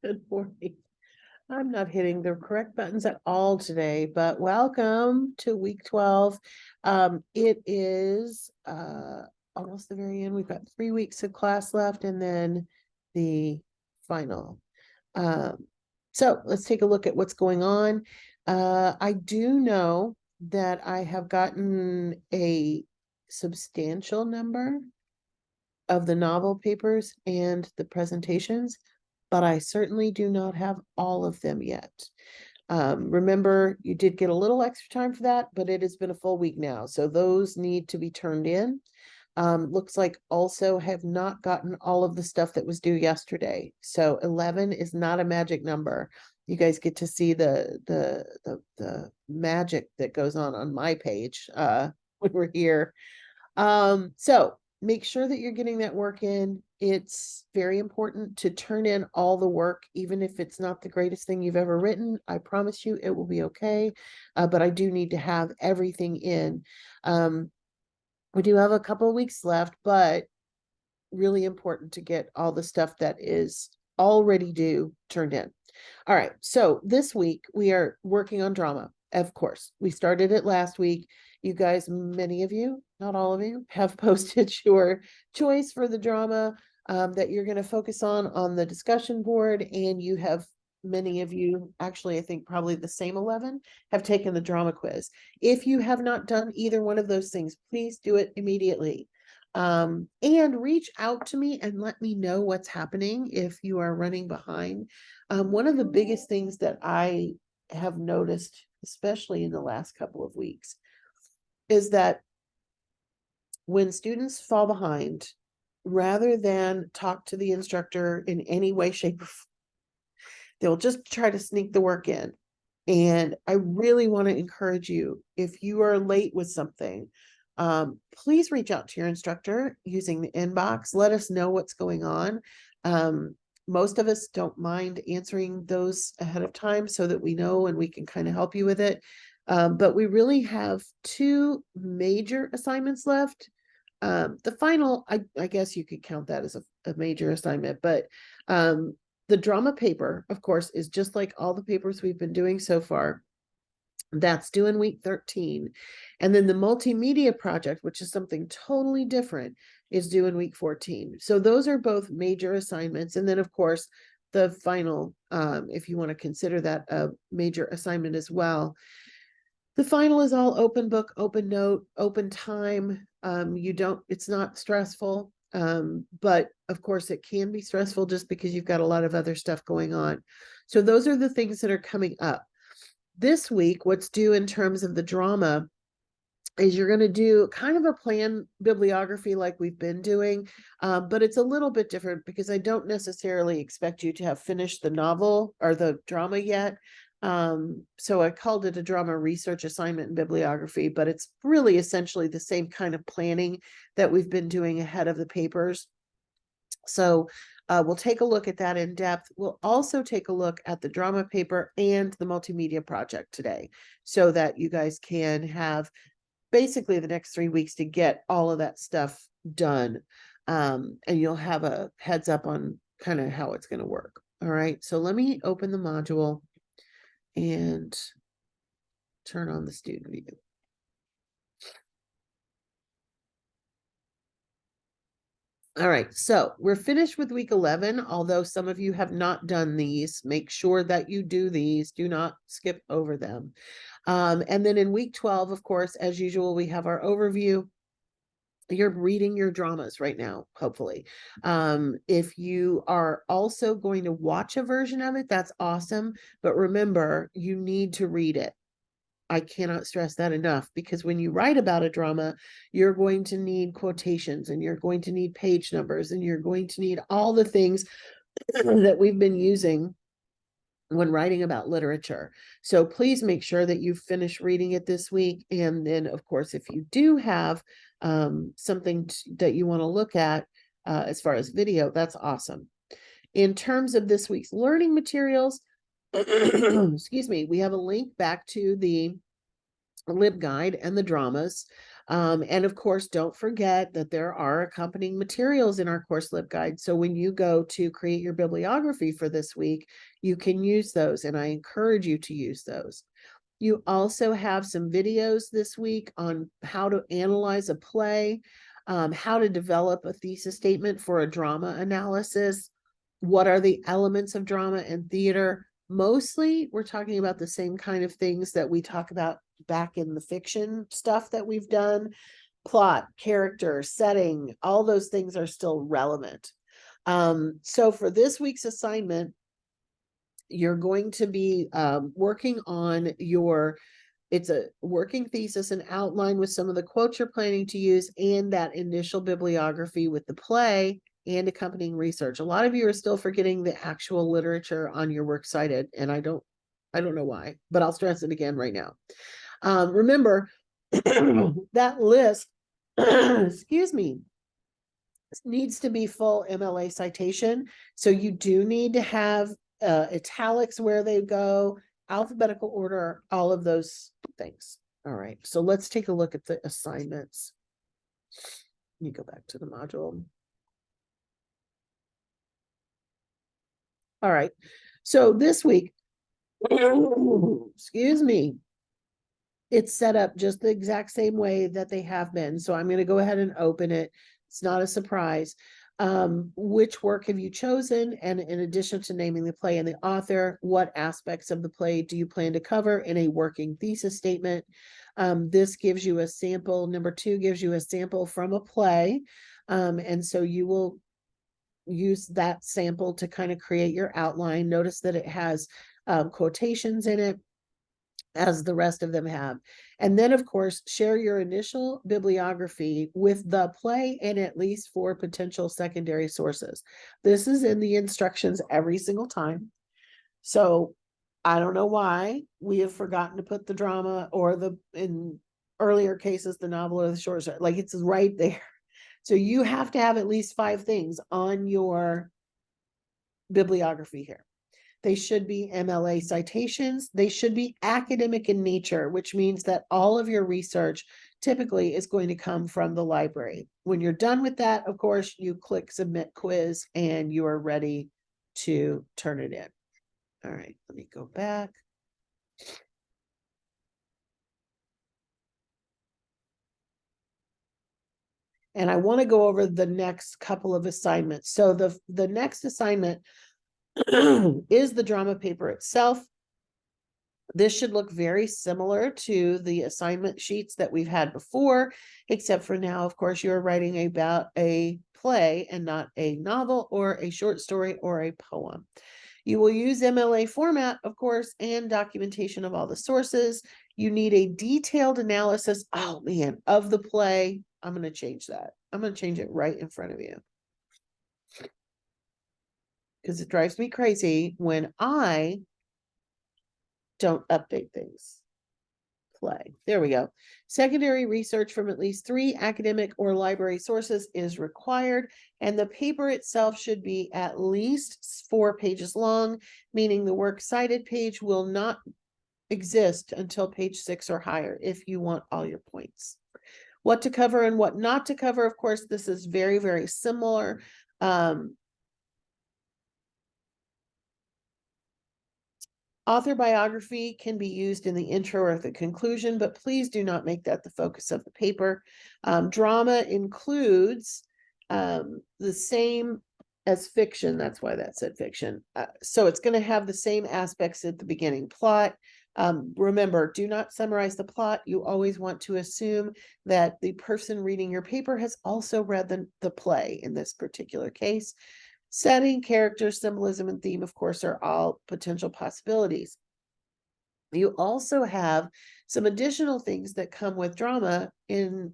Good morning. I'm not hitting the correct buttons at all today, but welcome to week 12. It is almost the very end. We've got 3 weeks of class left and then the final. So let's take a look at what's going on. I do know that I have gotten a substantial number of the novel papers and the presentations, but I certainly do not have all of them yet. Remember, you did get a little extra time for that, but it has been a full week now. So those need to be turned in. Looks like also have not gotten all of the stuff that was due yesterday. So 11 is not a magic number. You guys get to see the magic that goes on my page when we're here. So make sure that you're getting that work in. It's very important to turn in all the work, even if it's not the greatest thing you've ever written. I promise you it will be okay. But I do need to have everything in. We do have a couple of weeks left, but really important to get all the stuff that is already due turned in. All right. So this week we are working on drama. Of course, we started it last week. You guys, many of you, not all of you, have posted your choice for the drama that you're going to focus on the discussion board. And you have, many of you, actually, I think probably the same 11, have taken the drama quiz. If you have not done either one of those things, please do it immediately. And reach out to me and let me know what's happening if you are running behind. One of the biggest things that I have noticed, especially in the last couple of weeks, is that when students fall behind, rather than talk to the instructor in any way, shape, or form, they'll just try to sneak the work in. And I really want to encourage you, if you are late with something, please reach out to your instructor using the inbox. Let us know what's going on. Most of us don't mind answering those ahead of time so that we know and we can kind of help you with it. But we really have 2 major assignments left. The final, I guess you could count that as a major assignment, but the drama paper, of course, is just like all the papers we've been doing so far. That's due in week 13. And then the multimedia project, which is something totally different, is due in week 14. So those are both major assignments. And then, of course, the final, if you want to consider that a major assignment as well. The final is all open book, open note, open time. It's not stressful. But of course it can be stressful just because you've got a lot of other stuff going on. So those are the things that are coming up. This week, what's due in terms of the drama is you're going to do kind of a plan bibliography like we've been doing, but it's a little bit different because I don't necessarily expect you to have finished the novel or the drama yet. So I called it a drama research assignment and bibliography, but it's really essentially the same kind of planning that we've been doing ahead of the papers. So we'll take a look at that in depth. We'll also take a look at the drama paper and the multimedia project today so that you guys can have basically the next 3 weeks to get all of that stuff done. And you'll have a heads up on kind of how it's going to work. All right, so let me open the module and turn on the student view. All right, so we're finished with week 11, although some of you have not done these. Make sure that you do these. Do not skip over them. And then in week 12, of course, as usual, we have our overview. You're reading your dramas right now, hopefully. If you are also going to watch a version of it, that's awesome. But remember, you need to read it. I cannot stress that enough, because when you write about a drama, you're going to need quotations and you're going to need page numbers and you're going to need all the things that we've been using when writing about literature. So please make sure that you finish reading it this week. And then, of course, if you do have something that you want to look at as far as video, that's awesome. In terms of this week's learning materials, excuse me, we have a link back to the LibGuide and the dramas. And of course, don't forget that there are accompanying materials in our course LibGuide. So when you go to create your bibliography for this week, you can use those, and I encourage you to use those. You also have some videos this week on how to analyze a play, how to develop a thesis statement for a drama analysis. What are the elements of drama and theater? Mostly, we're talking about the same kind of things that we talk about back in the fiction stuff that we've done. Plot, character, setting, all those things are still relevant. So for this week's assignment, you're going to be working on it's a working thesis and outline with some of the quotes you're planning to use and that initial bibliography with the play and accompanying research. A lot of you are still forgetting the actual literature on your works cited, and I don't know why, but I'll stress it again right now. Remember, that list, excuse me, needs to be full MLA citation. So you do need to have italics where they go, alphabetical order, all of those things. All right, so let's take a look at the assignments. Let me go back to the module. All right, so this week, excuse me, it's set up just the exact same way that they have been. So I'm going to go ahead and open it. It's not a surprise. Which work have you chosen? And in addition to naming the play and the author, what aspects of the play do you plan to cover in a working thesis statement? This gives you a sample. Number 2 gives you a sample from a play. And so you will use that sample to kind of create your outline. Notice that it has quotations in it, as the rest of them have. And then, of course, share your initial bibliography with the play and at least 4 potential secondary sources. This is in the instructions every single time. So I don't know why we have forgotten to put the drama or in earlier cases, the novel or the short story. Like, it's right there. So you have to have at least 5 things on your bibliography here. They should be MLA citations. They should be academic in nature, which means that all of your research typically is going to come from the library. When you're done with that, of course, you click submit quiz and you are ready to turn it in. All right, let me go back. And I want to go over the next couple of assignments. So the next assignment is the drama paper itself. This should look very similar to the assignment sheets that we've had before, except for now, of course, you're writing about a play and not a novel or a short story or a poem. You will use MLA format, of course, and documentation of all the sources. You need a detailed analysis, oh man, of the play. I'm going to change that. I'm going to change it right in front of you, because it drives me crazy when I don't update things. Play. There we go. Secondary research from at least 3 academic or library sources is required, and the paper itself should be at least 4 pages long, meaning the works cited page will not exist until page 6 or higher if you want all your points. What to cover and what not to cover, of course, this is very, very similar. Author biography can be used in the intro or the conclusion, but please do not make that the focus of the paper. Drama includes the same as fiction. That's why that said fiction. So it's going to have the same aspects at the beginning. Plot. Remember, do not summarize the plot. You always want to assume that the person reading your paper has also read the play in this particular case. Setting, character, symbolism, and theme, of course, are all potential possibilities. You also have some additional things that come with drama. In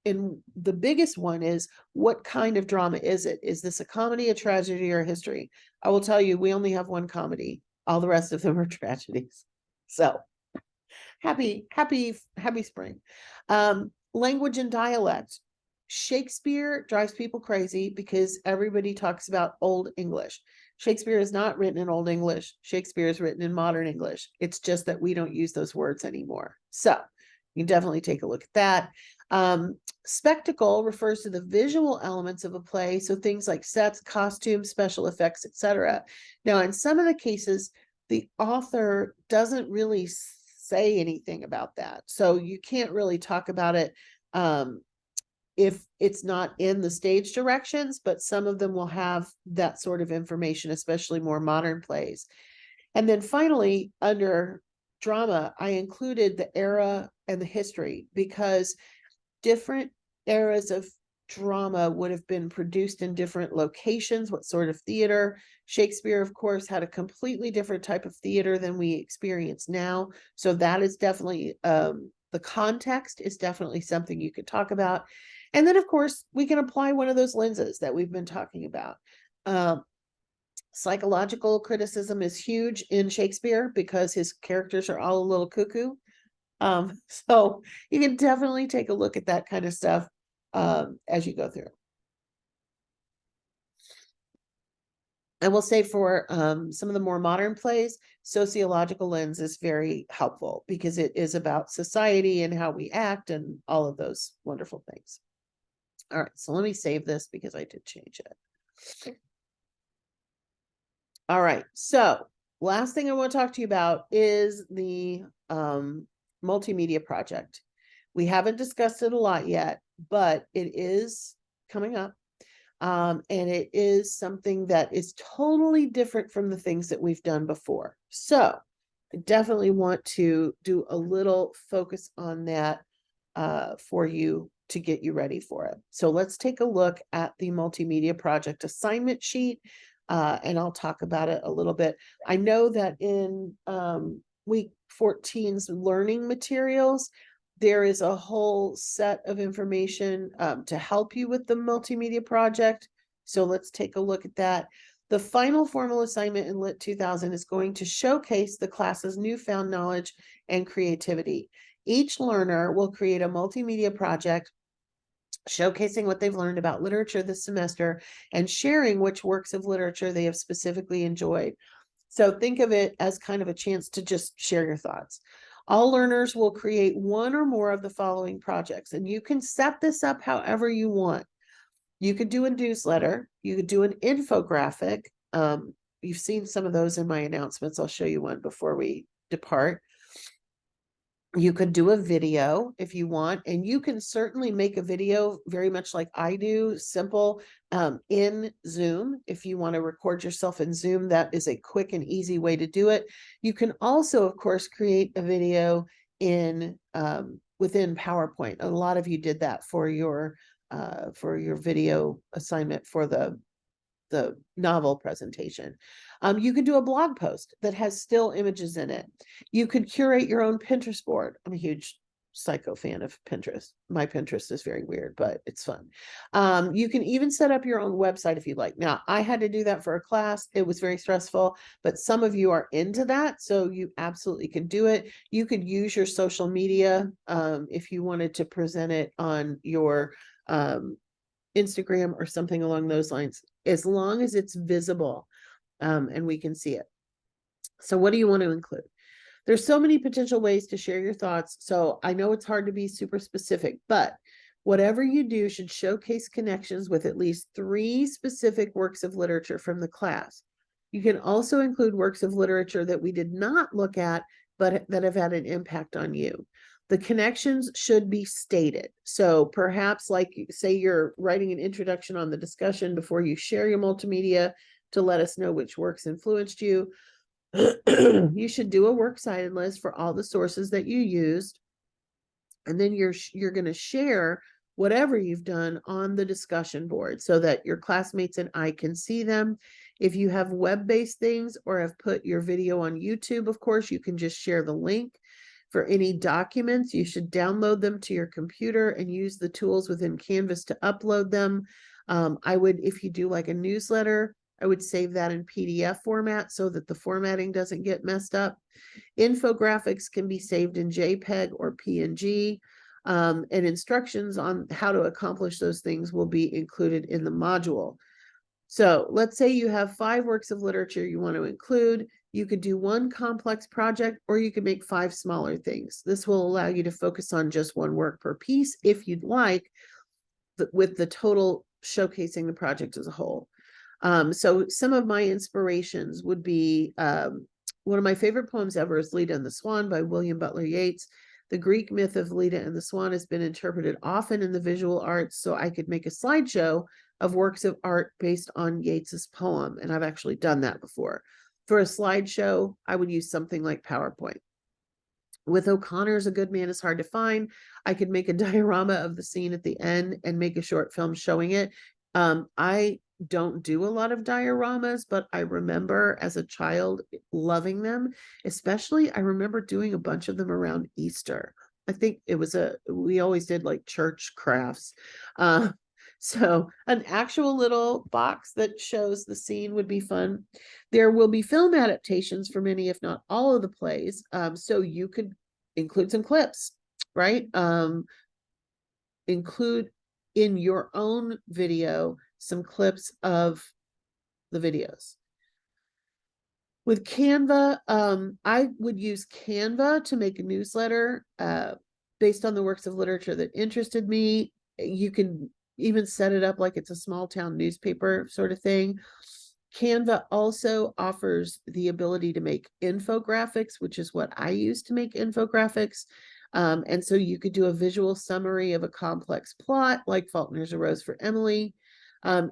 the biggest one is, what kind of drama is it? Is this a comedy, a tragedy, or a history? I will tell you, we only have one comedy. All the rest of them are tragedies. So happy spring. Language and dialect. Shakespeare drives people crazy because everybody talks about Old English. Shakespeare is not written in Old English. Shakespeare is written in modern English. It's just that we don't use those words anymore. So You can definitely take a look at that. Spectacle refers to the visual elements of a play, so things like sets, costumes, special effects, etc. Now, in some of the cases, the author doesn't really say anything about that, so you can't really talk about it if it's not in the stage directions, but some of them will have that sort of information, especially more modern plays. And then finally, under drama, I included the era and the history, because different eras of drama would have been produced in different locations, what sort of theater. Shakespeare, of course, had a completely different type of theater than we experience now. So that is definitely, the context is definitely something you could talk about. And then, of course, we can apply one of those lenses that we've been talking about. Psychological criticism is huge in Shakespeare because his characters are all a little cuckoo. So you can definitely take a look at that kind of stuff as you go through. I will say for some of the more modern plays, sociological lens is very helpful because it is about society and how we act and all of those wonderful things. All right, so let me save this because I did change it. All right, so last thing I want to talk to you about is the multimedia project. We haven't discussed it a lot yet, but it is coming up. And it is something that is totally different from the things that we've done before. So I definitely want to do a little focus on that for you to get you ready for it. So let's take a look at the multimedia project assignment sheet, and I'll talk about it a little bit. I know that in week 14's learning materials, there is a whole set of information to help you with the multimedia project. So let's take a look at that. The final formal assignment in LIT2000 is going to showcase the class's newfound knowledge and creativity. Each learner will create a multimedia project showcasing what they've learned about literature this semester and sharing which works of literature they have specifically enjoyed. So think of it as kind of a chance to just share your thoughts. All learners will create one or more of the following projects, and you can set this up however you want. You could do a newsletter, you could do an infographic. You've seen some of those in my announcements. I'll show you one before we depart. You could do a video if you want, and you can certainly make a video very much like I do, simple, in Zoom. If you want to record yourself in Zoom, that is a quick and easy way to do it. You can also, of course, create a video in within PowerPoint. A lot of you did that for your video assignment for the novel presentation. You could do a blog post that has still images in it. You could curate your own Pinterest board. I'm a huge psycho fan of Pinterest. My Pinterest is very weird, but it's fun. You can even set up your own website if you'd like. Now, I had to do that for a class. It was very stressful, but some of you are into that, so you absolutely can do it. You could use your social media if you wanted to present it on your Instagram or something along those lines, as long as it's visible and we can see it. So what do you want to include? There's so many potential ways to share your thoughts. So I know it's hard to be super specific, but whatever you do should showcase connections with at least 3 specific works of literature from the class. You can also include works of literature that we did not look at, but that have had an impact on you. The connections should be stated. So perhaps, like, say you're writing an introduction on the discussion before you share your multimedia to let us know which works influenced you. You should do a works cited list for all the sources that you used. And then you're going to share whatever you've done on the discussion board so that your classmates and I can see them. If you have web-based things or have put your video on YouTube, of course, you can just share the link. For any documents, you should download them to your computer and use the tools within Canvas to upload them. I would, if you do like a newsletter, I would save that in PDF format so that the formatting doesn't get messed up. Infographics can be saved in JPEG or PNG, and instructions on how to accomplish those things will be included in the module. So let's say you have 5 works of literature you want to include. You could do one complex project, or you could make 5 smaller things. This will allow you to focus on just one work per piece if you'd like, with the total showcasing the project as a whole. So some of my inspirations would be, one of my favorite poems ever is Leda and the Swan by William Butler Yeats. The Greek myth of Leda and the Swan has been interpreted often in the visual arts, so I could make a slideshow of works of art based on Yeats's poem, and I've actually done that before. For a slideshow, I would use something like PowerPoint. With O'Connor's A Good Man Is Hard to Find, I could make a diorama of the scene at the end and make a short film showing it. I don't do a lot of dioramas, but I remember as a child loving them. Especially, I remember doing a bunch of them around Easter. I think it was we always did like church crafts. So an actual little box that shows the scene would be fun. There will be film adaptations for many, if not all of the plays. So you could include some clips, right? Include in your own video some clips of the videos. With Canva, I would use Canva to make a newsletter based on the works of literature that interested me. You can even set it up like it's a small town newspaper sort of thing. Canva also offers the ability to make infographics, which is what I use to make infographics. And so you could do a visual summary of a complex plot, like Faulkner's A Rose for Emily.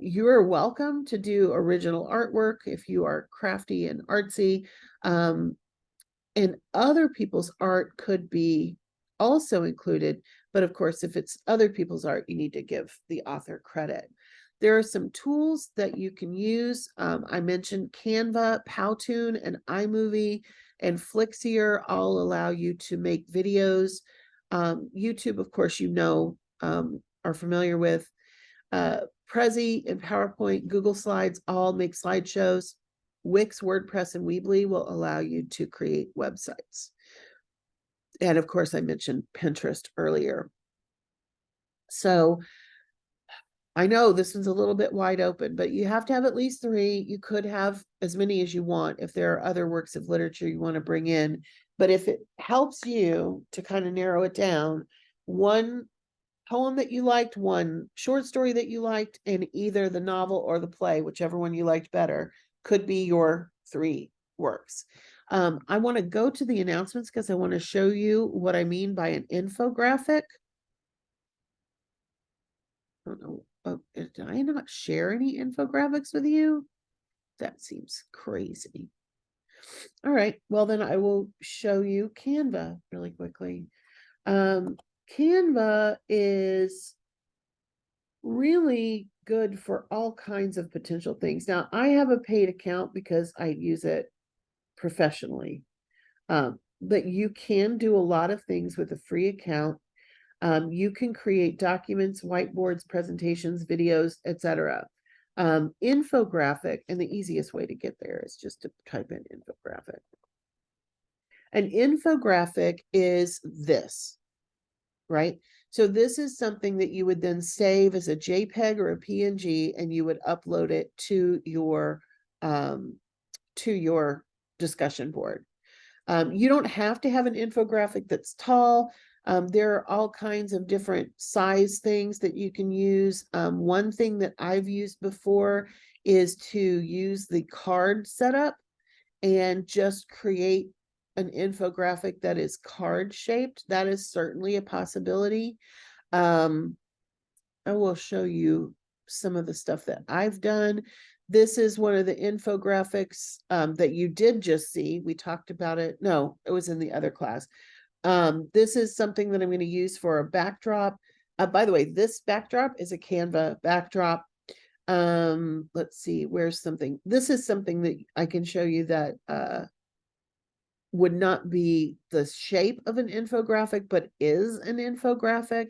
You're welcome to do original artwork if you are crafty and artsy. And other people's art could be also included, but of course, if it's other people's art, you need to give the author credit. There are some tools that you can use. I mentioned Canva, Powtoon, and iMovie, and Flixier all allow you to make videos. YouTube, of course, are familiar with. Prezi and PowerPoint, Google Slides all make slideshows. Wix, WordPress, and Weebly will allow you to create websites. And of course, I mentioned Pinterest earlier. So I know this one's a little bit wide open, but you have to have at least 3. You could have as many as you want if there are other works of literature you want to bring in. But if it helps you to kind of narrow it down, one poem that you liked, one short story that you liked, and either the novel or the play, whichever one you liked better, could be your 3 works. I want to go to the announcements because I want to show you what I mean by an infographic. I don't know. Did I not share any infographics with you? That seems crazy. All right. Well, then I will show you Canva really quickly. Canva is really good for all kinds of potential things. Now, I have a paid account because I use it professionally. But you can do a lot of things with a free account. You can create documents, whiteboards, presentations, videos, etc. Infographic, and the easiest way to get there is just to type in infographic. An infographic is this, right? So this is something that you would then save as a JPEG or a PNG, and you would upload it to your discussion board. You don't have to have an infographic that's tall. There are all kinds of different size things that you can use. One thing that I've used before is to use the card setup and just create an infographic that is card shaped. That is certainly a possibility. I will show you some of the stuff that I've done. This is one of the infographics that you did just see. We talked about it. No, it was in the other class. This is something that I'm going to use for a backdrop. By the way, this backdrop is a Canva backdrop. Let's see, where's something. This is something that I can show you that would not be the shape of an infographic, but is an infographic.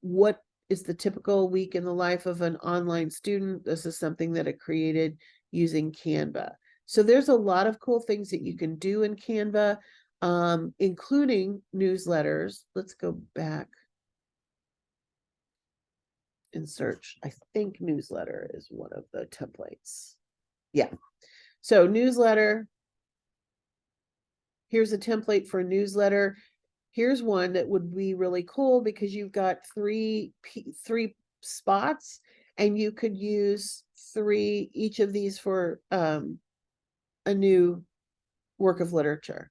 What is the typical week in the life of an online student? This is something that I created using Canva. So there's a lot of cool things that you can do in Canva, including newsletters. Let's go back and search. I think newsletter is one of the templates. Yeah. So newsletter, here's a template for a newsletter. Here's one that would be really cool because you've got three spots, and you could use each of these for a new work of literature.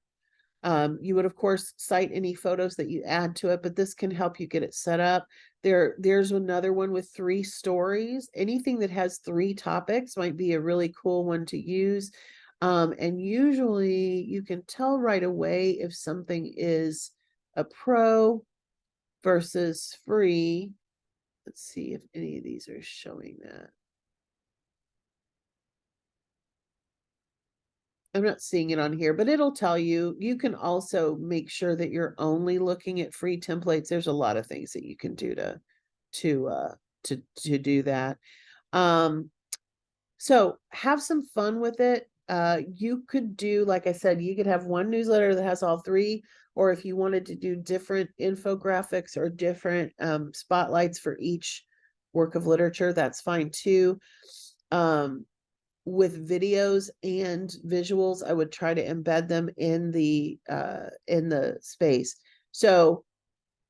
You would, of course, cite any photos that you add to it, but this can help you get it set up. There's another one with 3 stories. Anything that has 3 topics might be a really cool one to use. And usually you can tell right away if something is a pro versus free. Let's see if any of these are showing that. I'm not seeing it on here, but it'll tell you. You can also make sure that you're only looking at free templates. There's a lot of things that you can do to do that. So have some fun with it. You could do, like I said, you could have one newsletter that has all 3, or if you wanted to do different infographics or different spotlights for each work of literature, that's fine too. With videos and visuals, I would try to embed them in the space. So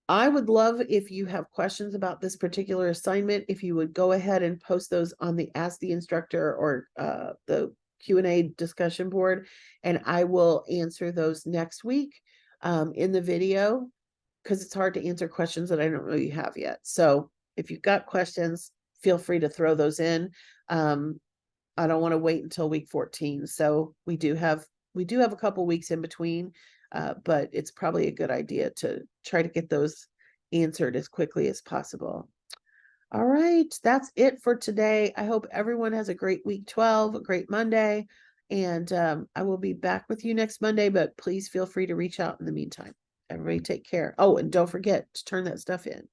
I would love if you have questions about this particular assignment, if you would go ahead and post those on the Ask the Instructor or the Q&A discussion board, and I will answer those next week in the video, because it's hard to answer questions that I don't know you have yet. So if you've got questions, feel free to throw those in. I don't want to wait until week 14. So we do have a couple weeks in between, but it's probably a good idea to try to get those answered as quickly as possible. All right, that's it for today. I hope everyone has a great week 12, a great Monday, and I will be back with you next Monday, but please feel free to reach out in the meantime. Everybody take care. Oh, and don't forget to turn that stuff in.